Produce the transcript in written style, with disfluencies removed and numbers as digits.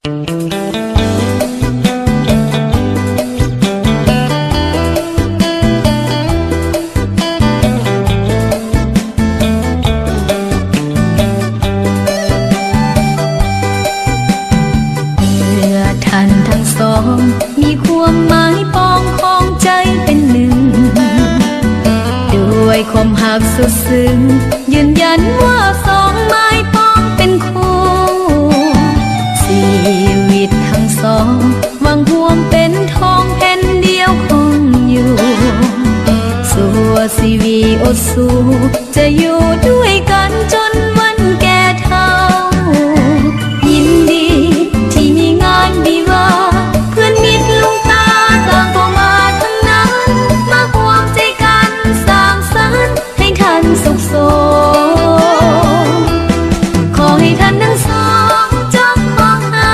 มีความหมายปองของใจเป็นหนึ่งด้วยความหักสุดซึ้งยืนยันว่าสองไม้ปองเป็นคู่ชีวิตทั้งสองหวังห่วงเป็นทองแผ่นเดียวคงอยู่สัวชีวีอดสู้จะอยู่